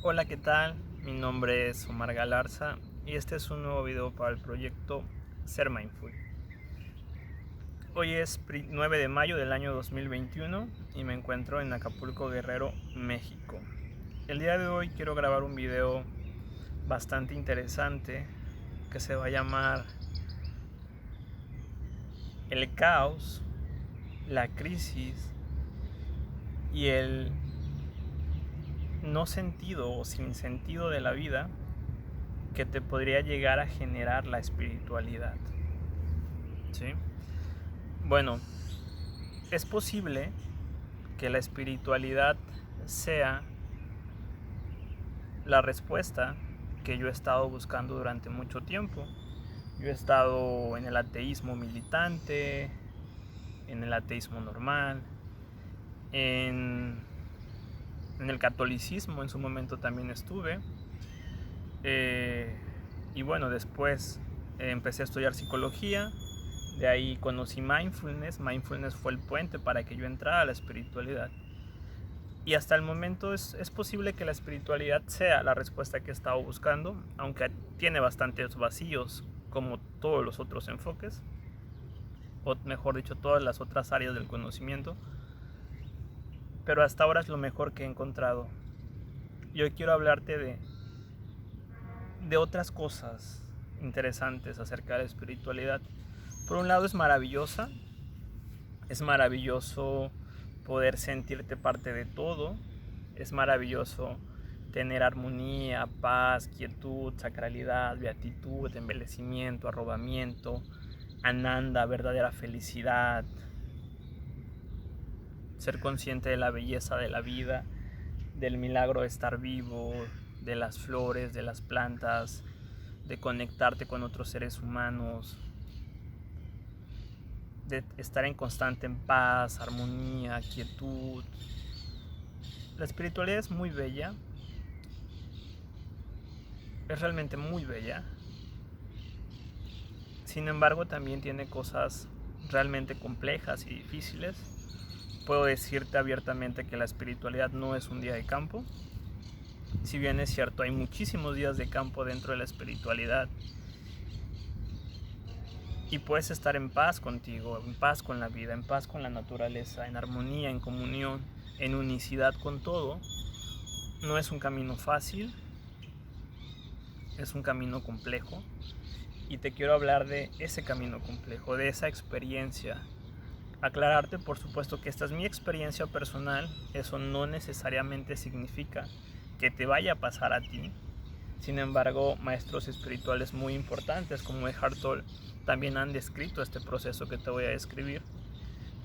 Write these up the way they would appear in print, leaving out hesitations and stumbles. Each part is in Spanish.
Hola, ¿qué tal? Mi nombre es Omar Galarza y este es un nuevo video para el proyecto Ser Mindful. Hoy es 9 de mayo del año 2021 y me encuentro en Acapulco, Guerrero, México. El día de hoy quiero grabar un video bastante interesante que se va a llamar El caos, la crisis y el no sentido o sin sentido de la vida que te podría llegar a generar la espiritualidad. ¿Sí? Bueno, es posible que la espiritualidad sea la respuesta que yo he estado buscando durante mucho tiempo. Yo he estado en el ateísmo militante, en el ateísmo normal, en, en el catolicismo en su momento también estuve. Y bueno, después empecé a estudiar psicología. De ahí conocí mindfulness. Mindfulness fue el puente para que yo entrara a la espiritualidad. Y hasta el momento es posible que la espiritualidad sea la respuesta que he estado buscando, aunque tiene bastantes vacíos, como todos los otros enfoques, o mejor dicho, todas las otras áreas del conocimiento. Pero hasta ahora es lo mejor que he encontrado. Y hoy quiero hablarte de otras cosas interesantes acerca de la espiritualidad. Por un lado es maravilloso poder sentirte parte de todo, es maravilloso tener armonía, paz, quietud, sacralidad, beatitud, embellecimiento, arrobamiento, ananda, verdadera felicidad, ser consciente de la belleza de la vida, del milagro de estar vivo, de las flores, de las plantas, de conectarte con otros seres humanos, de estar en constante en paz, armonía, quietud. La espiritualidad es muy bella, es realmente muy bella. Sin embargo, también tiene cosas realmente complejas y difíciles. Puedo decirte abiertamente que la espiritualidad no es un día de campo. Si bien es cierto, hay muchísimos días de campo dentro de la espiritualidad. Y puedes estar en paz contigo, en paz con la vida, en paz con la naturaleza, en armonía, en comunión, en unicidad con todo. No es un camino fácil, es un camino complejo. Y te quiero hablar de ese camino complejo, de esa experiencia. Aclararte, por supuesto, que esta es mi experiencia personal. Eso no necesariamente significa que te vaya a pasar a ti. Sin embargo, maestros espirituales muy importantes como Eckhart Tolle también han descrito este proceso que te voy a describir.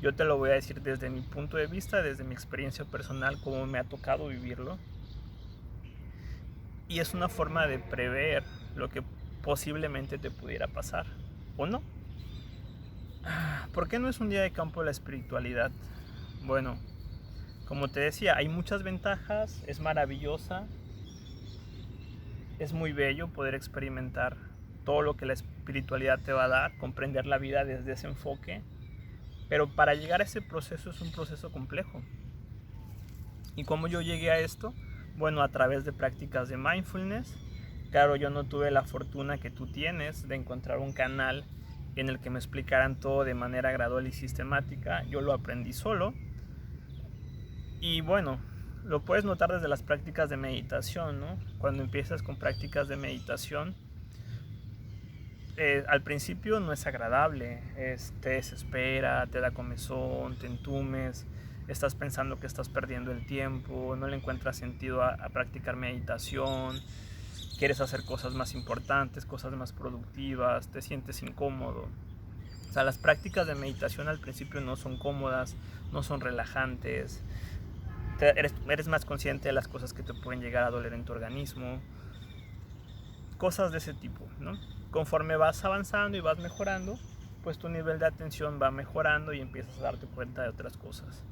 Yo te lo voy a decir desde mi punto de vista, desde mi experiencia personal, cómo me ha tocado vivirlo. Y es una forma de prever lo que posiblemente te pudiera pasar, ¿o no? ¿Por qué no es un día de campo la espiritualidad? Bueno, como te decía, hay muchas ventajas, es maravillosa, es muy bello poder experimentar todo lo que la espiritualidad te va a dar, comprender la vida desde ese enfoque, pero para llegar a ese proceso es un proceso complejo. ¿Y cómo yo llegué a esto? Bueno, a través de prácticas de mindfulness. Claro, yo no tuve la fortuna que tú tienes de encontrar un canal en el que me explicaran todo de manera gradual y sistemática. Yo lo aprendí solo. Y bueno, lo puedes notar desde las prácticas de meditación, ¿no? Cuando empiezas con prácticas de meditación, al principio no es agradable, te desespera, te da comezón, te entumes, estás pensando que estás perdiendo el tiempo, no le encuentras sentido a practicar meditación, quieres hacer cosas más importantes, cosas más productivas, te sientes incómodo. O sea, las prácticas de meditación al principio no son cómodas, no son relajantes, eres más consciente de las cosas que te pueden llegar a doler en tu organismo, cosas de ese tipo, ¿no? Conforme vas avanzando y vas mejorando, pues tu nivel de atención va mejorando y empiezas a darte cuenta de otras cosas.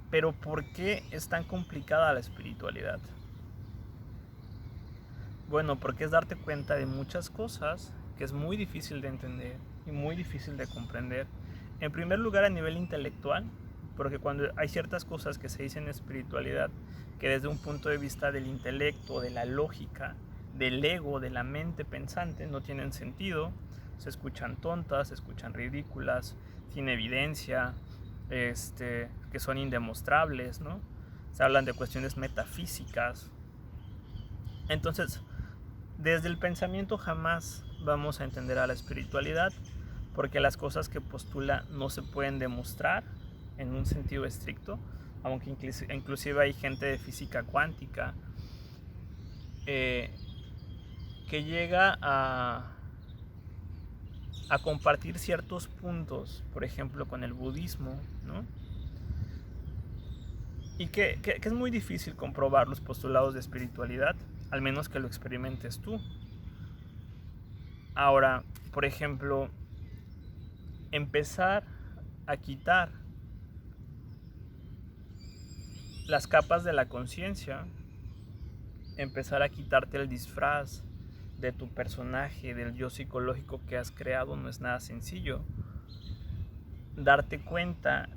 Pero ¿por qué es tan complicada la espiritualidad? Bueno, porque es darte cuenta de muchas cosas que es muy difícil de entender y muy difícil de comprender. En primer lugar, a nivel intelectual, Porque cuando hay ciertas cosas que se dicen en espiritualidad que desde un punto de vista del intelecto, de la lógica, del ego, de la mente pensante, no tienen sentido, se escuchan tontas, se escuchan ridículas, sin evidencia, que son indemostrables, ¿no? Se hablan de cuestiones metafísicas. Entonces, desde el pensamiento jamás vamos a entender a la espiritualidad, porque las cosas que postula no se pueden demostrar en un sentido estricto, aunque inclusive hay gente de física cuántica que llega a compartir ciertos puntos, por ejemplo con el budismo, ¿no? Y que es muy difícil comprobar los postulados de espiritualidad, al menos que lo experimentes tú. Ahora, por ejemplo, empezar a quitar las capas de la conciencia, empezar a quitarte el disfraz de tu personaje, del yo psicológico que has creado, no es nada sencillo. Darte cuenta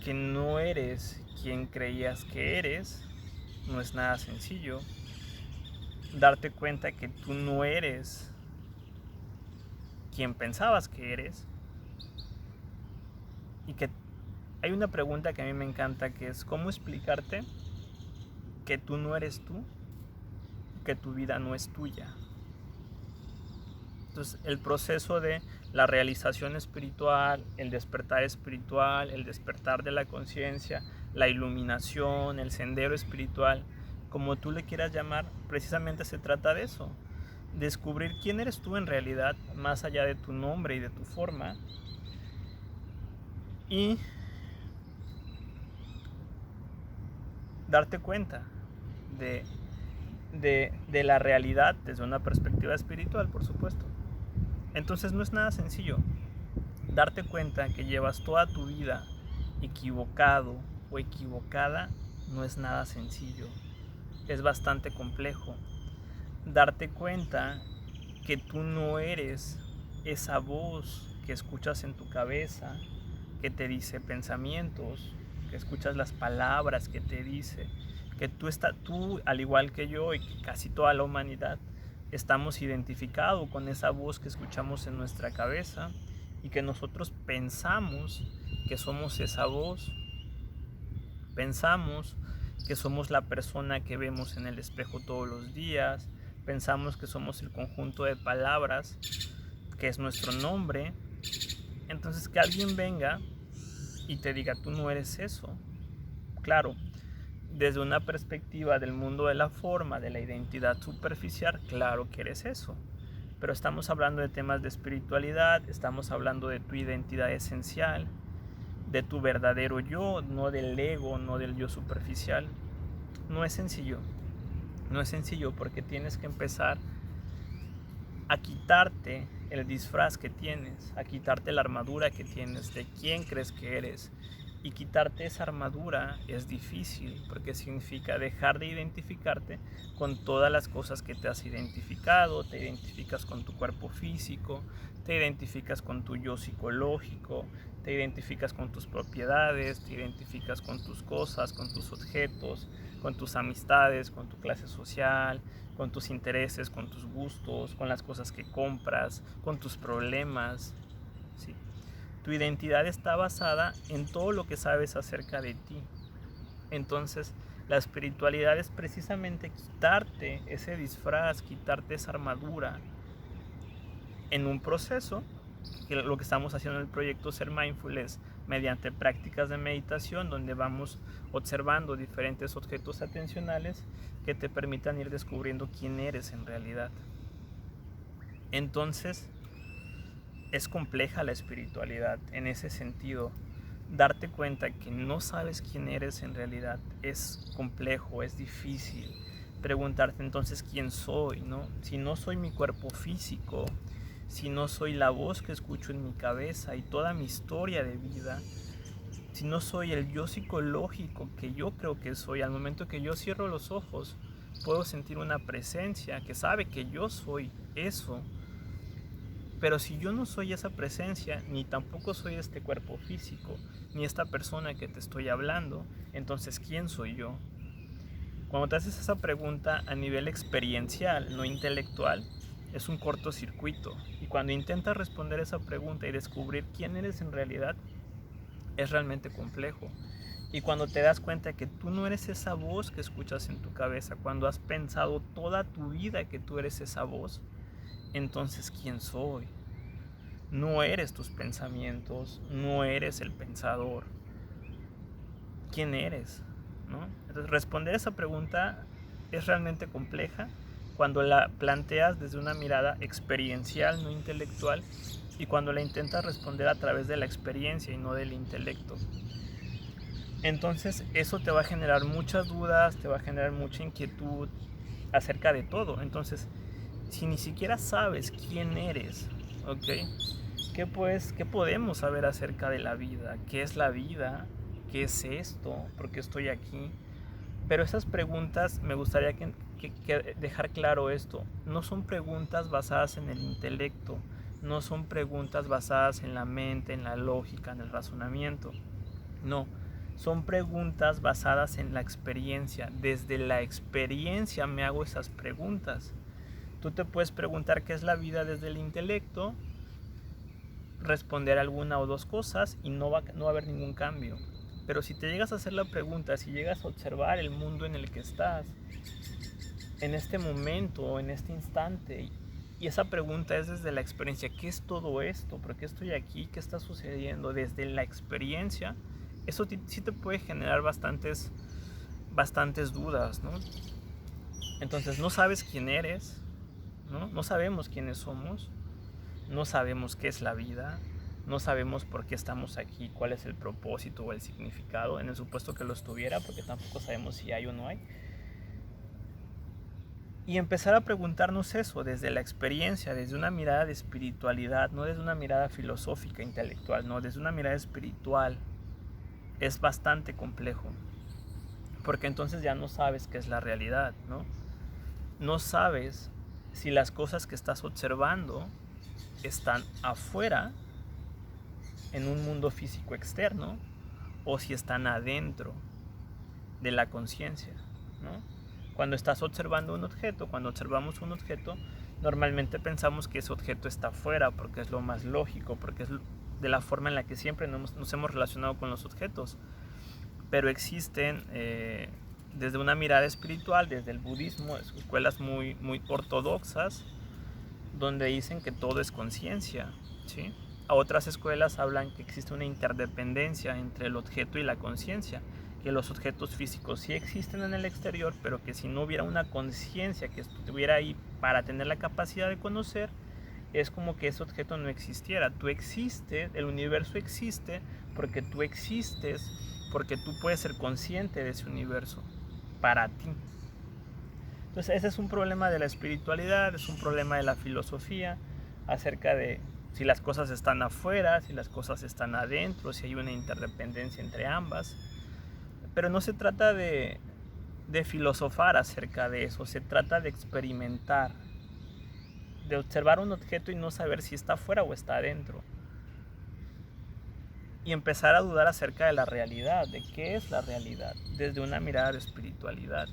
que no eres quien creías que eres, no es nada sencillo. Darte cuenta que tú no eres quien pensabas que eres. Y que hay una pregunta que a mí me encanta, que es ¿cómo explicarte que tú no eres tú, que tu vida no es tuya? Entonces, el proceso de la realización espiritual, el despertar espiritual, el despertar de la conciencia, la iluminación, el sendero espiritual, como tú le quieras llamar, precisamente se trata de eso. Descubrir quién eres tú en realidad, más allá de tu nombre y de tu forma. Y darte cuenta de la realidad desde una perspectiva espiritual, por supuesto. Entonces no es nada sencillo. Darte cuenta que llevas toda tu vida equivocado o equivocada no es nada sencillo. Es bastante complejo. Darte cuenta que tú no eres esa voz que escuchas en tu cabeza, que te dice pensamientos, que escuchas las palabras que te dice, que tú al igual que yo y casi toda la humanidad, estamos identificados con esa voz que escuchamos en nuestra cabeza y que nosotros pensamos que somos esa voz. Pensamos que somos la persona que vemos en el espejo todos los días. Pensamos que somos el conjunto de palabras que es nuestro nombre. Entonces que alguien venga y te diga tú no eres eso. Claro, desde una perspectiva del mundo de la forma, de la identidad superficial, claro que eres eso. Pero estamos hablando de temas de espiritualidad, estamos hablando de tu identidad esencial, de tu verdadero yo, no del ego, no del yo superficial. No es sencillo. No es sencillo porque tienes que empezar a quitarte el disfraz que tienes, a quitarte la armadura que tienes de quién crees que eres. Y quitarte esa armadura es difícil porque significa dejar de identificarte con todas las cosas que te has identificado. Te identificas con tu cuerpo físico, te identificas con tu yo psicológico, te identificas con tus propiedades, te identificas con tus cosas, con tus objetos, con tus amistades, con tu clase social, con tus intereses, con tus gustos, con las cosas que compras, con tus problemas, ¿sí? Tu identidad está basada en todo lo que sabes acerca de ti. Entonces, la espiritualidad es precisamente quitarte ese disfraz, quitarte esa armadura en un proceso, que lo que estamos haciendo en el proyecto Ser Mindful es mediante prácticas de meditación donde vamos observando diferentes objetos atencionales que te permitan ir descubriendo quién eres en realidad. Entonces, es compleja la espiritualidad en ese sentido. Darte cuenta que no sabes quién eres en realidad es complejo, es difícil. Preguntarte entonces quién soy, ¿no? Si no soy mi cuerpo físico, si no soy la voz que escucho en mi cabeza y toda mi historia de vida, si no soy el yo psicológico que yo creo que soy, al momento que yo cierro los ojos, puedo sentir una presencia que sabe que yo soy eso. Pero si yo no soy esa presencia, ni tampoco soy este cuerpo físico, ni esta persona que te estoy hablando, entonces ¿quién soy yo? Cuando te haces esa pregunta a nivel experiencial, no intelectual, es un cortocircuito. Y cuando intentas responder esa pregunta y descubrir quién eres en realidad, es realmente complejo. Y cuando te das cuenta que tú no eres esa voz que escuchas en tu cabeza, cuando has pensado toda tu vida que tú eres esa voz, entonces ¿quién soy? No eres tus pensamientos, no eres el pensador. ¿Quién eres? ¿No? Entonces, responder esa pregunta es realmente compleja cuando la planteas desde una mirada experiencial, no intelectual, y cuando la intentas responder a través de la experiencia y no del intelecto. Entonces, eso te va a generar muchas dudas, te va a generar mucha inquietud acerca de todo. Entonces, si ni siquiera sabes quién eres, ¿ok? ¿Qué podemos saber acerca de la vida? ¿Qué es la vida? ¿Qué es esto? ¿Por qué estoy aquí? Pero esas preguntas, me gustaría que dejar claro esto, no son preguntas basadas en el intelecto, no son preguntas basadas en la mente, en la lógica, en el razonamiento. No, son preguntas basadas en la experiencia. Desde la experiencia me hago esas preguntas. Tú te puedes preguntar qué es la vida desde el intelecto, responder alguna o dos cosas y no va a haber ningún cambio. Pero si te llegas a hacer la pregunta, si llegas a observar el mundo en el que estás, en este momento, en este instante, y esa pregunta es desde la experiencia, ¿qué es todo esto? ¿Por qué estoy aquí? ¿Qué está sucediendo? Desde la experiencia, eso sí te puede generar bastantes dudas, ¿no? Entonces no sabes quién eres, ¿no? No sabemos quiénes somos, no sabemos qué es la vida, no sabemos por qué estamos aquí, cuál es el propósito o el significado, en el supuesto que lo estuviera, porque tampoco sabemos si hay o no hay. Y empezar a preguntarnos eso desde la experiencia, desde una mirada de espiritualidad, no desde una mirada filosófica, intelectual, no, desde una mirada espiritual, es bastante complejo. Porque entonces ya no sabes qué es la realidad, ¿no? No sabes si las cosas que estás observando están afuera, en un mundo físico externo, o si están adentro de la conciencia, ¿no? Cuando estás observando un objeto, cuando observamos un objeto, normalmente pensamos que ese objeto está afuera porque es lo más lógico, porque es de la forma en la que siempre nos hemos relacionado con los objetos. Pero existen, desde una mirada espiritual, desde el budismo, escuelas muy ortodoxas, donde dicen que todo es conciencia, ¿sí? A otras escuelas hablan que existe una interdependencia entre el objeto y la conciencia, que los objetos físicos sí existen en el exterior, pero que si no hubiera una conciencia que estuviera ahí para tener la capacidad de conocer, es como que ese objeto no existiera. Tú existes, el universo existe porque tú existes, porque tú puedes ser consciente de ese universo para ti. Entonces ese es un problema de la espiritualidad, es un problema de la filosofía acerca de si las cosas están afuera, si las cosas están adentro, si hay una interdependencia entre ambas. Pero no se trata de filosofar acerca de eso, se trata de experimentar, de observar un objeto y no saber si está afuera o está adentro. Y empezar a dudar acerca de la realidad, de qué es la realidad, desde una mirada de espiritualidad.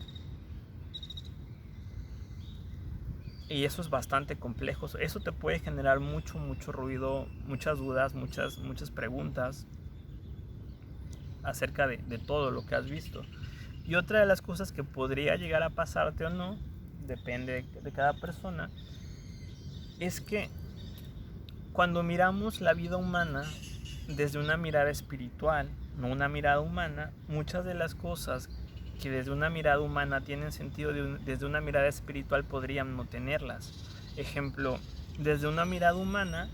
Y eso es bastante complejo. Eso te puede generar mucho ruido, muchas dudas, muchas preguntas acerca de todo lo que has visto. Y otra de las cosas que podría llegar a pasarte o no, depende de cada persona, es que cuando miramos la vida humana desde una mirada espiritual, no una mirada humana, muchas de las cosas que desde una mirada humana tienen sentido desde una mirada espiritual podrían no tenerlas. Ejemplo, desde una mirada humana,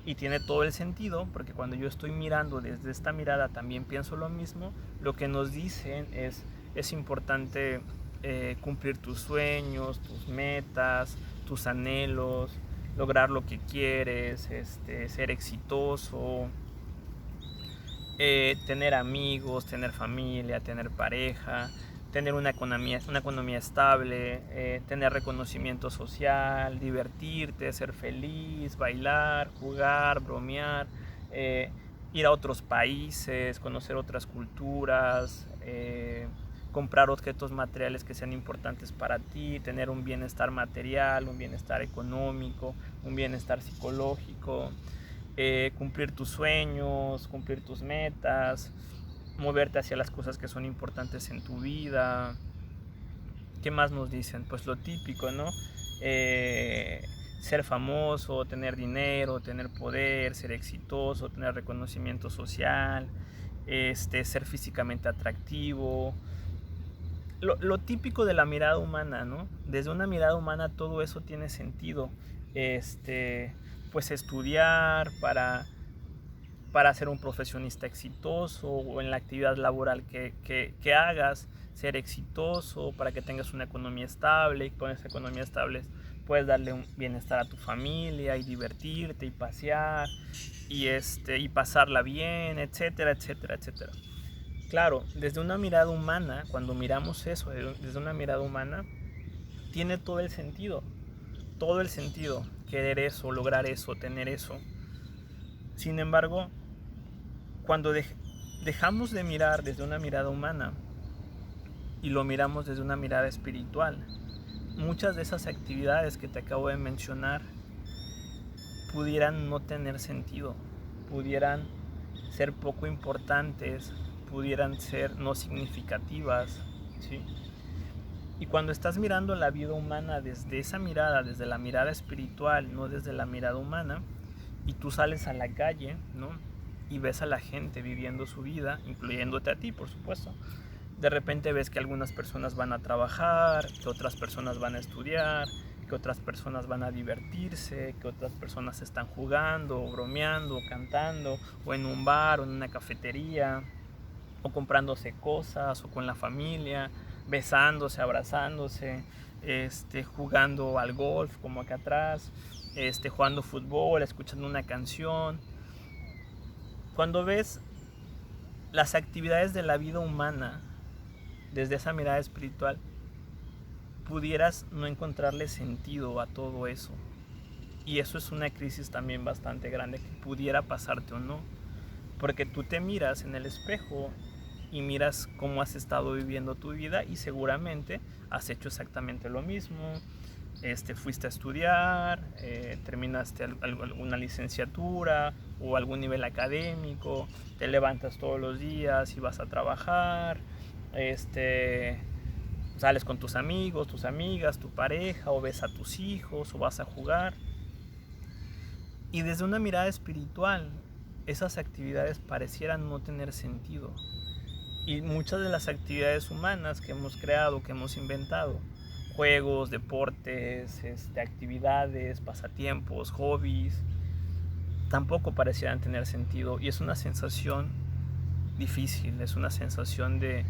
y tiene todo el sentido, porque cuando yo estoy mirando desde esta mirada también pienso lo mismo, lo que nos dicen es importante cumplir tus sueños, tus metas, tus anhelos, lograr lo que quieres, ser exitoso, tener amigos, tener familia, tener pareja, tener una economía estable, tener reconocimiento social, divertirte, ser feliz, bailar, jugar, bromear, ir a otros países, conocer otras culturas, comprar objetos materiales que sean importantes para ti, tener un bienestar material, un bienestar económico, un bienestar psicológico, cumplir tus sueños, cumplir tus metas, moverte hacia las cosas que son importantes en tu vida. ¿Qué más nos dicen? Pues lo típico, ¿no? Ser famoso, tener dinero, tener poder, ser exitoso, tener reconocimiento social, ser físicamente atractivo. Lo típico de la mirada humana, ¿no? Desde una mirada humana todo eso tiene sentido. Pues estudiar para ser un profesionista exitoso, o en la actividad laboral que hagas, ser exitoso, para que tengas una economía estable, y con esa economía estable puedes darle un bienestar a tu familia y divertirte y pasear y pasarla bien, etcétera, etcétera, etcétera. Claro, desde una mirada humana, cuando miramos eso desde una mirada humana, tiene todo el sentido, querer eso, lograr eso, tener eso. Sin embargo, cuando dejamos de mirar desde una mirada humana y lo miramos desde una mirada espiritual, muchas de esas actividades que te acabo de mencionar pudieran no tener sentido, pudieran ser poco importantes, pudieran ser no significativas, ¿sí? Y cuando estás mirando la vida humana desde esa mirada, desde la mirada espiritual, no desde la mirada humana, y tú sales a la calle, ¿no? Y ves a la gente viviendo su vida, incluyéndote a ti, por supuesto. De repente ves que algunas personas van a trabajar, que otras personas van a estudiar, que otras personas van a divertirse, que otras personas están jugando, o bromeando, o cantando, o en un bar, o en una cafetería, o comprándose cosas, o con la familia, besándose, abrazándose, jugando al golf, como acá atrás, jugando fútbol, escuchando una canción. Cuando ves las actividades de la vida humana desde esa mirada espiritual, pudieras no encontrarle sentido a todo eso. Y eso es una crisis también bastante grande que pudiera pasarte o no. Porque tú te miras en el espejo y miras cómo has estado viviendo tu vida y seguramente has hecho exactamente lo mismo. Fuiste a estudiar, terminaste alguna licenciatura o algún nivel académico, te levantas todos los días y vas a trabajar, sales con tus amigos, tus amigas, tu pareja, o ves a tus hijos, o vas a jugar. Y desde una mirada espiritual, esas actividades parecieran no tener sentido. Y muchas de las actividades humanas que hemos creado, que hemos inventado, juegos, deportes, actividades, pasatiempos, hobbies, tampoco parecieran tener sentido. Y es una sensación difícil, es una sensación de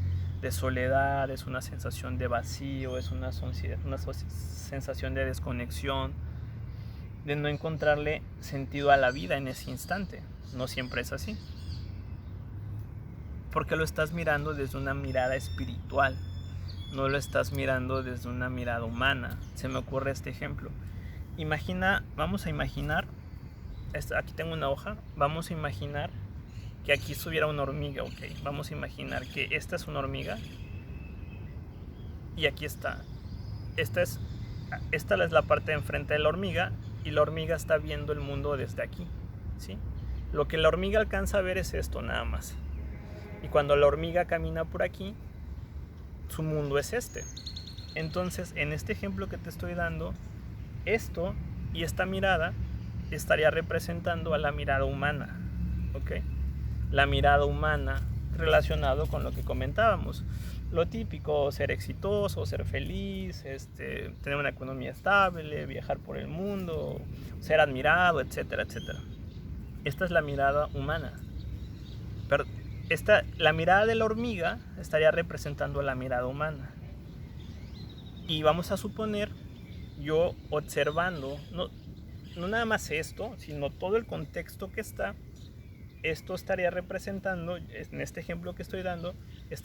soledad, es una sensación de vacío, es una sensación de desconexión, de no encontrarle sentido a la vida en ese instante. No siempre es así, porque lo estás mirando desde una mirada espiritual, no lo estás mirando desde una mirada humana. Se me ocurre este ejemplo. Vamos a imaginar, aquí tengo una hoja, vamos a imaginar que aquí estuviera una hormiga, ok. Vamos a imaginar que esta es una hormiga y aquí está. Esta es la parte de enfrente de la hormiga, y la hormiga está viendo el mundo desde aquí, ¿sí? Lo que la hormiga alcanza a ver es esto nada más. Y cuando la hormiga camina por aquí, su mundo es este. Entonces, en este ejemplo que te estoy dando, esto y esta mirada estaría representando a la mirada humana, ¿ok? La mirada humana relacionado con lo que comentábamos. Lo típico, ser exitoso, ser feliz, tener una economía estable, viajar por el mundo, ser admirado, etcétera, etcétera. Esta es la mirada humana. Pero la mirada de la hormiga estaría representando a la mirada humana. Y vamos a suponer, yo observando, no nada más esto, sino todo el contexto que está, esto estaría representando, en este ejemplo que estoy dando,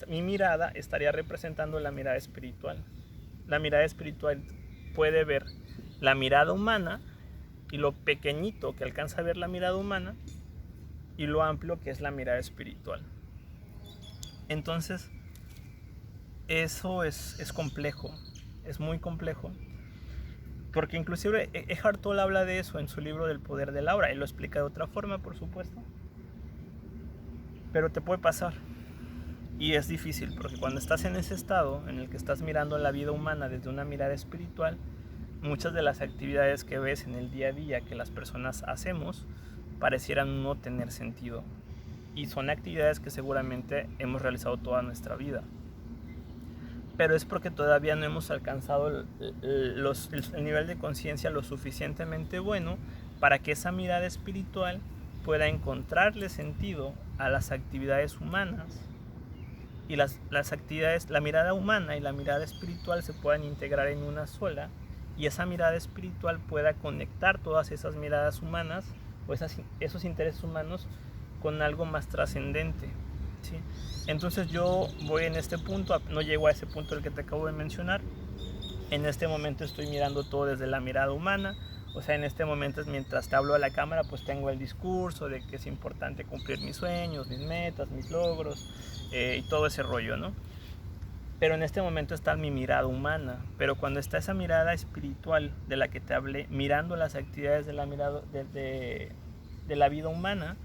mi mirada estaría representando la mirada espiritual. La mirada espiritual puede ver la mirada humana y lo pequeñito que alcanza a ver la mirada humana y lo amplio que es la mirada espiritual. Entonces, eso es complejo, es muy complejo, porque inclusive Eckhart Tolle habla de eso en su libro del poder de la hora. Él lo explica de otra forma, por supuesto, pero te puede pasar. Y es difícil, porque cuando estás en ese estado en el que estás mirando la vida humana desde una mirada espiritual, muchas de las actividades que ves en el día a día que las personas hacemos parecieran no tener sentido. Y son actividades que seguramente hemos realizado toda nuestra vida. Pero es porque todavía no hemos alcanzado el nivel de conciencia lo suficientemente bueno para que esa mirada espiritual pueda encontrarle sentido a las actividades humanas, y las actividades, la mirada humana y la mirada espiritual se puedan integrar en una sola, y esa mirada espiritual pueda conectar todas esas miradas humanas o esos intereses humanos con algo más trascendente, ¿sí? Entonces yo voy en este punto, no llego a ese punto del que te acabo de mencionar. En este momento estoy mirando todo desde la mirada humana. O sea, en este momento, mientras te hablo a la cámara, pues tengo el discurso de que es importante cumplir mis sueños, mis metas, mis logros, y todo ese rollo, ¿no? Pero en este momento está mi mirada humana. Pero cuando está esa mirada espiritual de la que te hablé, mirando las actividades de la mirada de la vida humana,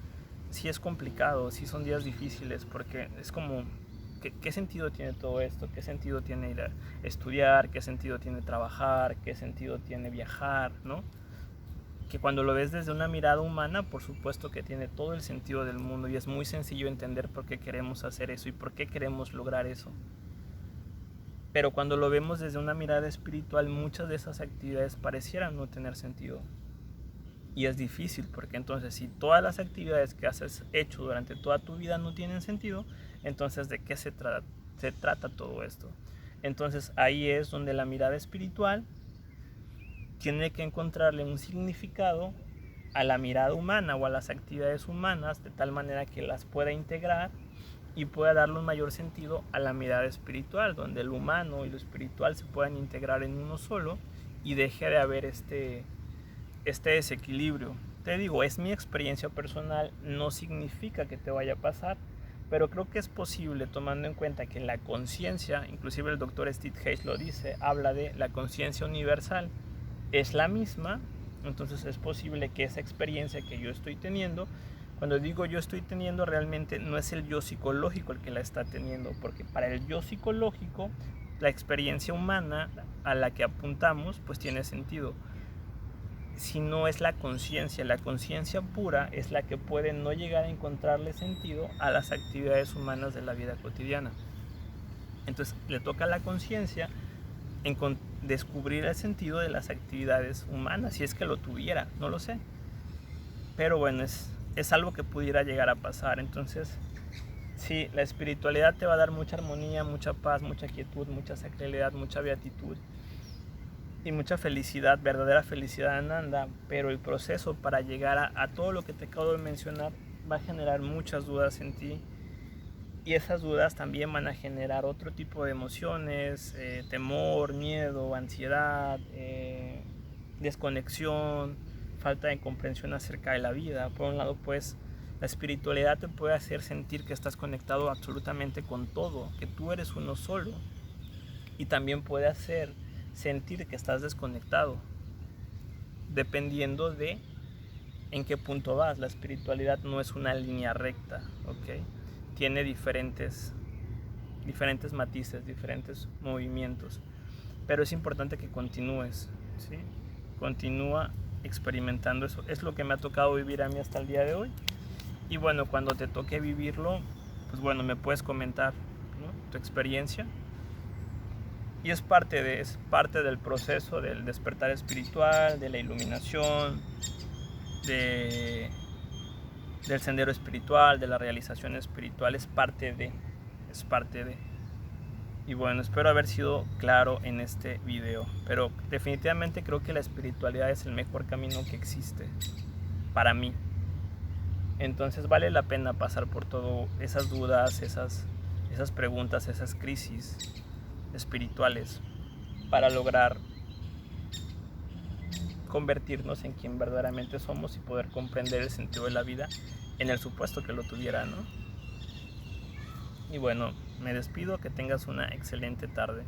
sí es complicado, sí son días difíciles, porque es como, ¿qué sentido tiene todo esto? ¿Qué sentido tiene ir a estudiar? ¿Qué sentido tiene trabajar? ¿Qué sentido tiene viajar? ¿No? Que cuando lo ves desde una mirada humana, por supuesto que tiene todo el sentido del mundo, y es muy sencillo entender por qué queremos hacer eso y por qué queremos lograr eso. Pero cuando lo vemos desde una mirada espiritual, muchas de esas actividades parecieran no tener sentido. Y es difícil, porque entonces si todas las actividades que has hecho durante toda tu vida no tienen sentido, entonces ¿de qué se trata todo esto? Entonces ahí es donde la mirada espiritual tiene que encontrarle un significado a la mirada humana o a las actividades humanas, de tal manera que las pueda integrar y pueda darle un mayor sentido a la mirada espiritual, donde el humano y lo espiritual se puedan integrar en uno solo y deje de haber este desequilibrio. Te digo, es mi experiencia personal, no significa que te vaya a pasar, pero creo que es posible, tomando en cuenta que la conciencia, inclusive el doctor Steve Hayes lo dice, habla de la conciencia universal, es la misma. Entonces es posible que esa experiencia que yo estoy teniendo, cuando digo yo estoy teniendo, realmente no es el yo psicológico el que la está teniendo, porque para el yo psicológico la experiencia humana a la que apuntamos pues tiene sentido. Si no es la conciencia pura es la que puede no llegar a encontrarle sentido a las actividades humanas de la vida cotidiana. Entonces le toca a la conciencia descubrir el sentido de las actividades humanas, si es que lo tuviera, no lo sé. Pero bueno, es algo que pudiera llegar a pasar. Entonces, sí, la espiritualidad te va a dar mucha armonía, mucha paz, mucha quietud, mucha sacralidad, mucha beatitud y mucha felicidad, verdadera felicidad ananda, pero el proceso para llegar a todo lo que te acabo de mencionar va a generar muchas dudas en ti, y esas dudas también van a generar otro tipo de emociones, temor, miedo, ansiedad, desconexión, falta de comprensión acerca de la vida. Por un lado, pues la espiritualidad te puede hacer sentir que estás conectado absolutamente con todo, que tú eres uno solo, y también puede hacer sentir que estás desconectado, dependiendo de en qué punto vas. La espiritualidad no es una línea recta, ¿ok? Tiene diferentes matices, diferentes movimientos, pero es importante que continúes, ¿sí? Continúa experimentando eso. Es lo que me ha tocado vivir a mí hasta el día de hoy, y bueno, cuando te toque vivirlo, pues bueno, me puedes comentar, ¿no?, tu experiencia. Y es parte del proceso del despertar espiritual, de la iluminación, del sendero espiritual, de la realización espiritual. Es parte de. Y bueno, espero haber sido claro en este video. Pero definitivamente creo que la espiritualidad es el mejor camino que existe para mí. Entonces vale la pena pasar por todo esas dudas, esas preguntas, esas crisis espirituales para lograr convertirnos en quien verdaderamente somos y poder comprender el sentido de la vida en el supuesto que lo tuviera, ¿no? Y bueno, me despido, que tengas una excelente tarde.